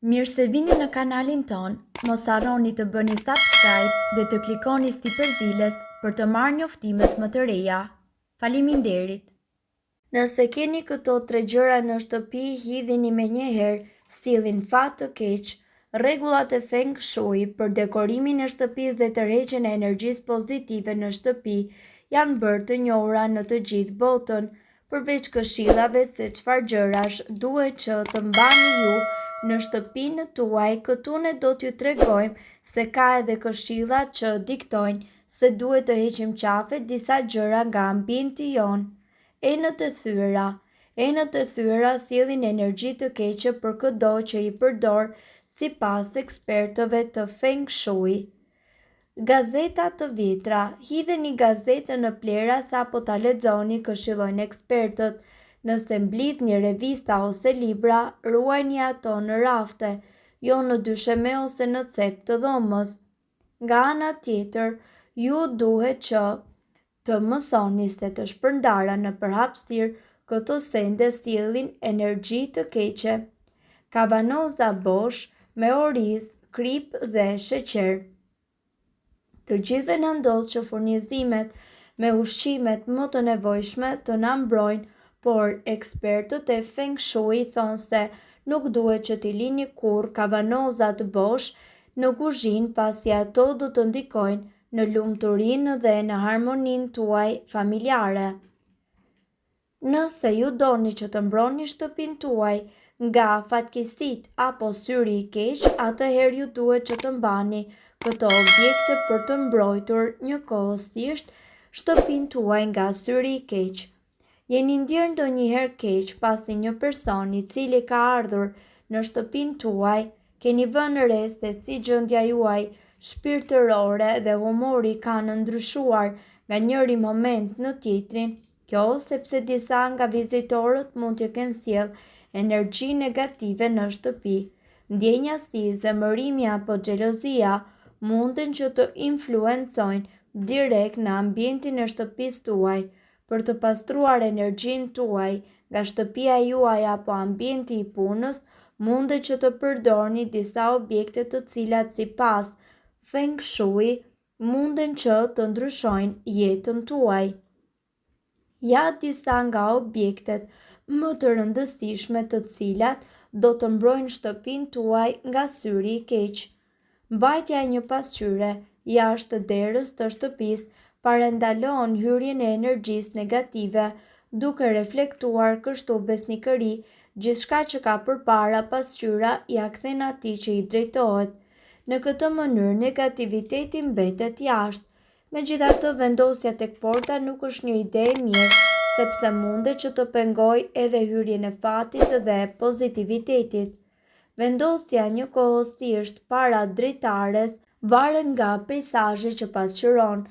Mirë se vini në kanalin ton, mos harroni të bëni subscribe dhe të klikoni si përzdiles për të marrë njoftimet më të reja. Faleminderit! Nëse keni këto 3 gjëra në shtëpi, hidhini menjëherë, sillin fat të keq. Rregullat e Feng Shui për dekorimin e shtëpisë dhe tërheqjen e energjisë pozitive në shtëpi janë bërë të njohura në të gjithë botën. Përveç këshillave se çfarë gjërash duhet që të mbani ju në shtëpinë tuaj, këtu ne do t'ju tregojmë se ka edhe këshilla që diktojnë se duhet të heqim qafe disa gjëra nga ambienti jon. Enët e thyera. Enët e thyera sillin energji të keqe për çdo që i përdor, sipas ekspertëve të Feng Shui. Gazeta të vjetra. Hidheni gazetën në plera sapo ta lexoni, këshillojnë ekspertët. Nëse mblidhni revista ose libra, ruajini ato në rafte, jo në dysheme ose në cep të dhomës. Nga ana tjetër, ju duhet që të mësoni se të shpërndara në përhapësirë këto sende sillin energji të keqe. Kavanoza bosh me oriz, krip dhe sheqer. Të gjithëve na ndodh që furnizimet me ushqimet më të nevojshme të na mbrojnë, por ekspertët e Feng Shui thonë se nuk duhet që t'i lini kurrë kavanozat bosh në kuzhinë, pasi ato do të ndikojnë në lumturinë dhe në harmoninë tuaj familjare. Nëse ju doni që të mbroni shtëpinë tuaj nga fatkeqësitë apo syri i keq, atëherë ju duhet që të mbani këto objekte për të mbrojtur njëkohësisht shtëpinë tuaj nga syri i keq. Jeni ndjerë ndonjëherë keq pasi një person i cili ka ardhur në shtëpinë tuaj, keni vënë re se si gjendja juaj shpirtërore dhe humori kanë ndryshuar nga njëri moment në tjetrin. Kjo sepse disa nga vizitorët mund t'ju kenë sjellë energji negative në shtëpi. Ndjenja si zemërimi apo xhelozia munden që të influencojnë direkt në ambientin e shtëpisë tuaj. Për të pastruar energjinë tuaj nga shtëpia juaj apo ambienti i punës, mundet që të përdorni disa objekte të cilat sipas Feng Shui munden që të ndryshojnë jetën tuaj. Ja disa nga objektet më të rëndësishme të cilat do të mbrojnë shtëpinë tuaj nga syri i keq. Mbajtja e një pasqyre jashtë derës të shtëpisë parandalon hyrjen e energjisë negative, duke reflektuar kështu besnikëri, gjithçka që ka përpara pasqyra ja kthen atij që i drejtohet. Në këtë mënyrë negativiteti mbetet jashtë. Megjithatë, vendosja tek porta nuk është një ide e mirë, sepse mundet që të pengojë edhe hyrjen e fatit dhe pozitivitetit. Vendosja njëkohësisht para dritares varet nga peizazhi që pasqyron.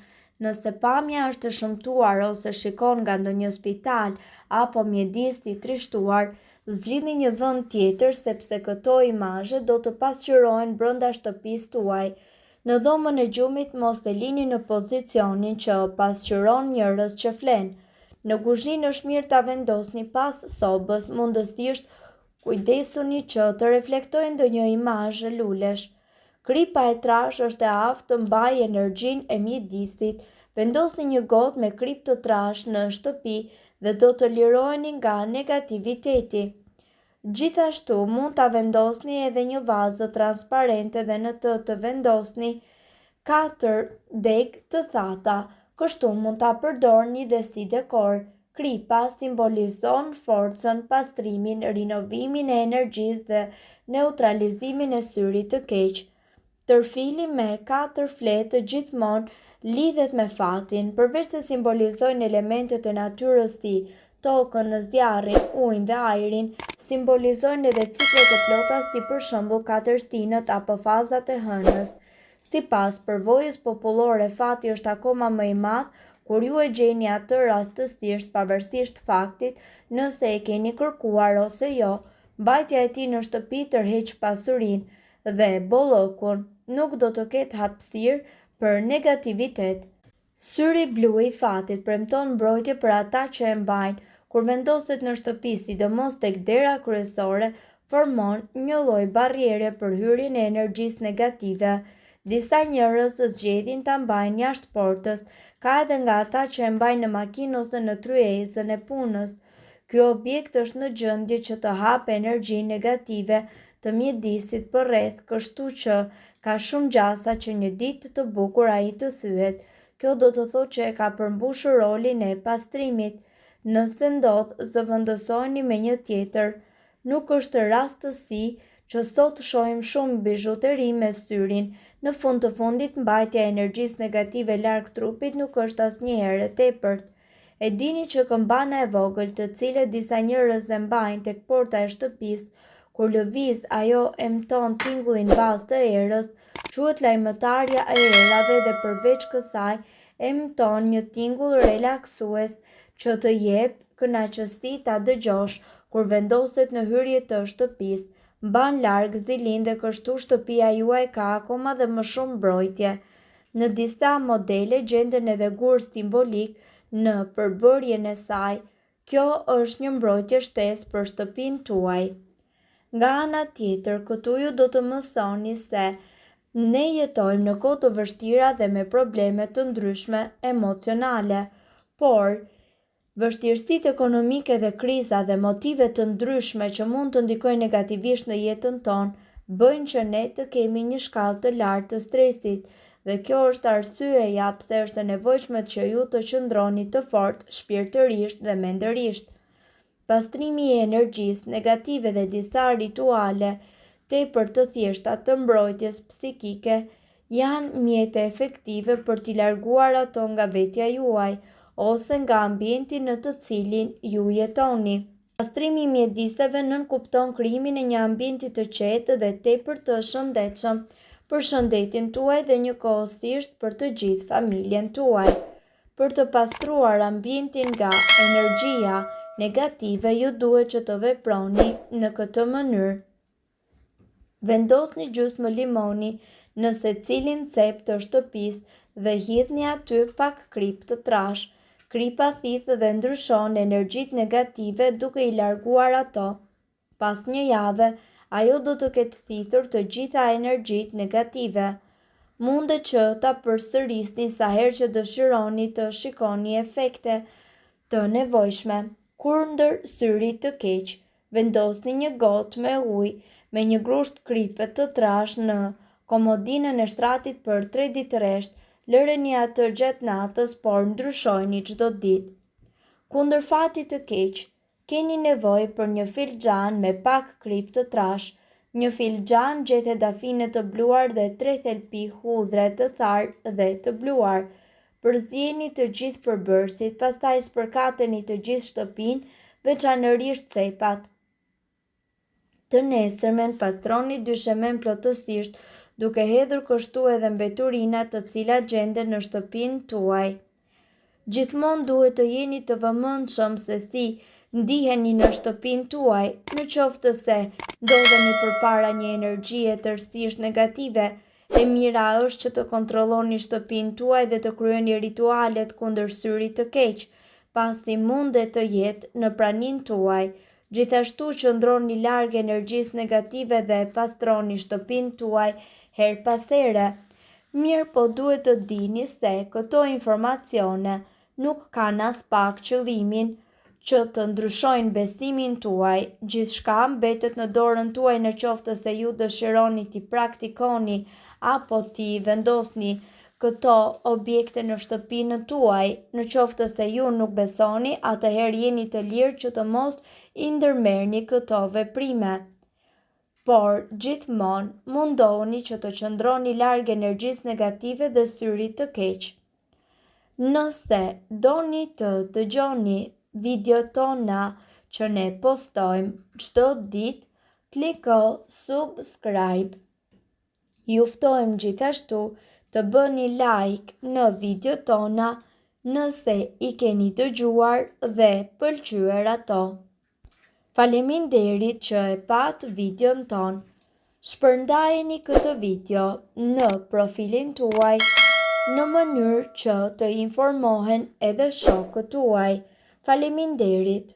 Nëse pamja është e shëmtuar ose shikon nga ndonjë spital apo mjedis i trishtuar, zgjidhni një vend tjetër, sepse këto imazhe do të pasqyrohen brenda shtëpisë tuaj. Në dhomën e gjumit mos e lini në pozicionin që pasqyron njerëz që flen. Në kuzhinë është mirë ta vendosni pas sobës, mundësisht kujdesuni që të reflektojë ndonjë imazh lulesh. Kripa e trashë është e aftë të mbajë energjinë e mjedisit. Vendosni një gotë me krip të trashë në shtëpi dhe do të liroheni nga negativiteti. Gjithashtu mund ta vendosni edhe një vazë transparente dhe në të vendosni 4 deg të thata. Kështu mund ta përdorni dhe si dekor. Kripa simbolizon forcën, pastrimin, rinovimin e energjisë dhe neutralizimin e syrit të keq. Tërfili me 4 fletë gjithmonë lidhet me fatin, përveç se simbolizojnë elementet e natyrës si tokën, zjarrin, ujin dhe ajrin, simbolizojnë edhe ciklet e plota si për shembull 4 stinët apo fazat e hënës. Sipas përvojës popullore, fati është akoma më i madh kur ju e gjeni atë rastësisht, pavarësisht faktit nëse e keni kërkuar ose jo. Mbajtja e tij në shtëpi tërheq pasurinë dhe bollokun, nuk do të ketë hapësirë për negativitet. Syri blu i fatit premton mbrojtje për ata që e mbajnë. Kur vendoset në shtëpi, sidomos tek dera kryesore, formon një lloj barriere për hyrjen e energjisë negative. Disa njerëz të zgjedhin ta mbajnë jashtë portës, ka edhe nga ata që e mbajnë në makinë ose në tryezën e punës. Ky objekt është në gjendje që të hapë energji negative të mjedisit përreth, kështu që ka shumë gjasa që një ditë të bukur ai të thyet. Kjo do të thotë që e ka përmbushur rolin e pastrimit. Nëse ndodh, zëvendësoni me një tjetër. Nuk është rastësi që sot shohim shumë bizhuteri me syrin. Në fund të fundit, mbajtja e energjisë negative larg trupit nuk është asnjëherë e tepërt. E dini që këmbana e vogël, të cilën disa njerëz e mbajnë tek porta e shtëpisë, kur lëviz ajo emton tingullin bazë të erës, quhet lajmëtarja e erave dhe përveç kësaj emton një tingull relaksues që të jep kënaqësi ta dëgjosh kur vendoset në hyrje të shtëpisë. Mban larg zilin dhe kështu shtëpia juaj ka akoma dhe më shumë mbrojtje. Në disa modele gjenden edhe gur simbolik në përbërjen e saj. Kjo është një mbrojtje shtesë për shtëpinë tuaj. Nga ana tjetër, këtu ju do të mësoni se ne jetojmë në kohë të vështira dhe me probleme të ndryshme emocionale, por vështirësitë ekonomike dhe kriza dhe motive të ndryshme që mund të ndikojnë negativisht në jetën tonë bëjnë që ne të kemi një shkallë të lartë të stresit, dhe kjo është arsyeja pse është e nevojshme që ju të qëndroni të fortë shpirtërisht dhe mendërisht. Pastrimi i energjisë negative dhe disa rituale tepër të thjeshta të mbrojtjes psikike janë mjete efektive për t'i larguar ato nga vetja juaj ose nga ambienti në të cilin ju jetoni. Pastrimi i mjediseve nënkupton krijimin e një ambienti të qetë dhe tepër të shëndetshëm për shëndetin tuaj dhe njëkohësisht për të gjithë familjen tuaj. Për të pastruar ambientin nga energjia negative, ju duhet që të veproni në këtë mënyrë. Vendosni gjysmë limoni në secilin cep të shtëpisë dhe hidhni aty pak krip të trash. Kripa thithë dhe ndryshon energjitë negative duke i larguar ato. Pas një jave, ajo do të ketë thithur të gjitha energjitë negative. Mundet që ta përsërisni sa herë që dëshironi të shikoni efekte të nevojshme. Kundër syrit të keq, vendosni një gotë me ujë me një grusht kripe të trash në komodinën e shtratit për 3 ditë rresht. Lëreni atë gjatë natës, por ndryshojeni çdo ditë. Kundër fatit të keq, keni nevojë për një filxhan me pak krip të trash. Një filxhan gjethet dafine të bluar dhe 3 thelpi hudhre të tharë dhe të bluar. Përzieni të gjithë përbërësit, pastaj spërkateni të gjithë shtëpinë, veçanërisht cepat. Të nesërmen pastroni dyshemen plotësisht, duke hedhur kështu edhe mbeturinat të cilat gjenden në shtëpinë tuaj. Gjithmonë duhet të jeni të vëmendshëm se si ndiheni në shtëpinë tuaj, në qoftë se ndodheni përpara një energjie tërësisht negative. E mira është që të kontrolloni shtëpinë tuaj dhe të kryeni ritualet kundër syrit të keq, pasi mundet të jetë në praninë tuaj. Gjithashtu qëndroni larg energjisë negative dhe pastroni shtëpinë tuaj her pas here. Mirë, po duhet të dini se këto informacione nuk kanë as pak qëllimin që të ndryshojnë besimin tuaj. Gjithçka mbetet në dorën tuaj në qoftë se ju dëshironi t'i praktikoni apo t'i vendosni këto objekte në shtëpinë tuaj. Në qoftë se ju nuk besoni, atëherë jeni të lirë që të mos i ndërmerrni këto veprime. Por gjithmonë mundohuni që të qëndroni larg energjisë negative dhe syrit të keq. Nëse doni të dëgjoni videot tona që ne postojmë çdo ditë, kliko subscribe. Ju ftojmë gjithashtu të bëni like në video tona nëse i keni dëgjuar dhe pëlqyer ato. Faleminderit që e pat videon ton. Shpërndajeni këtë video në profilin tuaj në mënyrë që të informohen edhe shokët tuaj. Faleminderit.